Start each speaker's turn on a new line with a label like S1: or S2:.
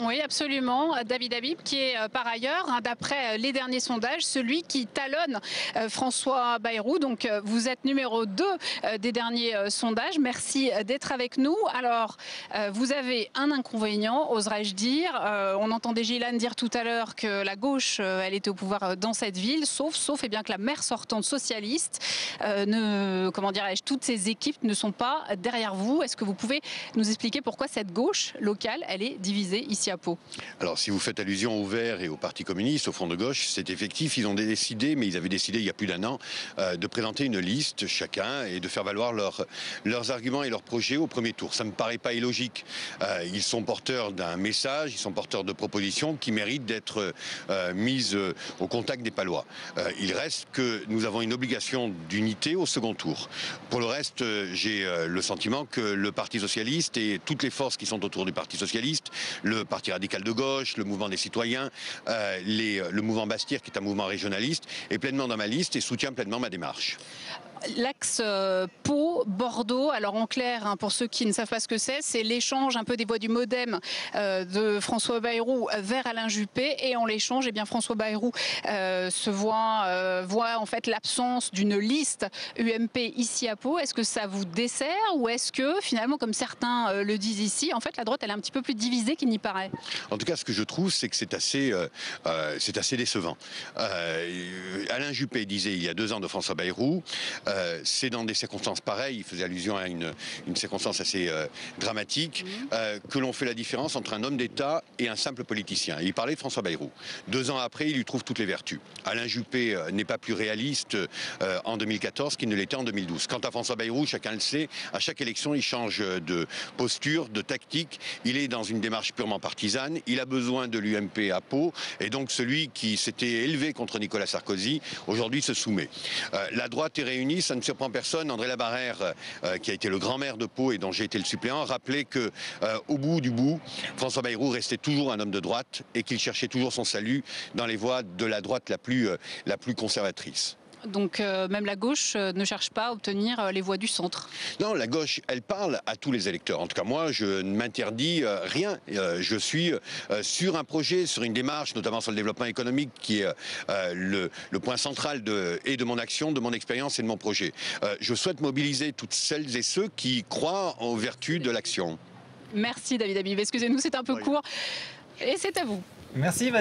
S1: Oui, absolument. David Habib, qui est par ailleurs, d'après les derniers sondages, celui qui talonne François Bayrou. Donc, vous êtes numéro 2 des derniers sondages. Merci d'être avec nous. Alors, vous avez un inconvénient, oserais-je dire. On entendait Gilane dire tout à l'heure que la gauche, elle était au pouvoir dans cette ville, sauf bien que la maire sortante socialiste, comment dirais-je, toutes ces équipes ne sont pas derrière vous. Est-ce que vous pouvez nous expliquer pourquoi cette gauche locale, elle est divisée ici à Pau?
S2: Alors, si vous faites allusion au Verts et au Parti communiste, au Front de gauche, c'est effectif. Ils ont décidé, mais ils avaient décidé il y a plus d'un an, de présenter une liste chacun et de faire valoir leurs arguments et leurs projets au premier tour. Ça ne me paraît pas illogique. Ils sont porteurs d'un message, ils sont porteurs de propositions qui méritent d'être mises au contact des Palois. Il reste que nous avons une obligation d'unité au second tour. Pour le reste, j'ai le sentiment que le Parti socialiste et toutes les forces qui sont autour du Parti socialiste, le Parti radical de gauche, le mouvement des citoyens, le mouvement Bastir, qui est un mouvement régionaliste, est pleinement dans ma liste et soutient pleinement ma démarche.
S1: L'axe Pau-Bordeaux, alors en clair, pour ceux qui ne savent pas ce que c'est l'échange un peu des voix du MoDem de François Bayrou vers Alain Juppé. Et en l'échange, eh bien, François Bayrou voit en fait l'absence d'une liste UMP ici à Pau. Est-ce que ça vous dessert ou est-ce que finalement, comme certains le disent ici, en fait la droite elle est un petit peu plus divisée qu'il n'y paraît?
S2: En tout cas, ce que je trouve, c'est que c'est assez décevant. Alain Juppé disait il y a 2 ans de François Bayrou, c'est dans des circonstances pareilles, il faisait allusion à une circonstance assez dramatique, que l'on fait la différence entre un homme d'État et un simple politicien. Et il parlait de François Bayrou. 2 ans après, il lui trouve toutes les vertus. Alain Juppé n'est pas plus réaliste en 2014 qu'il ne l'était en 2012. Quant à François Bayrou, chacun le sait, à chaque élection, il change de posture, de tactique. Il est dans une démarche purement partisane. Il a besoin de l'UMP à Pau. Et donc, celui qui s'était élevé contre Nicolas Sarkozy, aujourd'hui se soumet. La droite est réunie. Ça ne surprend personne. André Labarrère, qui a été le grand maire de Pau et dont j'ai été le suppléant, rappelait que, au bout du bout, François Bayrou restait toujours un homme de droite et qu'il cherchait toujours son salut dans les voies de la droite la plus conservatrice.
S1: Donc même la gauche ne cherche pas à obtenir les voix du centre.
S2: Non, la gauche, elle parle à tous les électeurs. En tout cas, moi, je ne m'interdis rien. Je suis sur un projet, sur une démarche, notamment sur le développement économique, qui est le point central de mon action, de mon expérience et de mon projet. Je souhaite mobiliser toutes celles et ceux qui croient aux vertus de l'action.
S1: Merci David Habib. Excusez-nous, c'est un peu court. Et c'est à vous.
S3: Merci Valérie.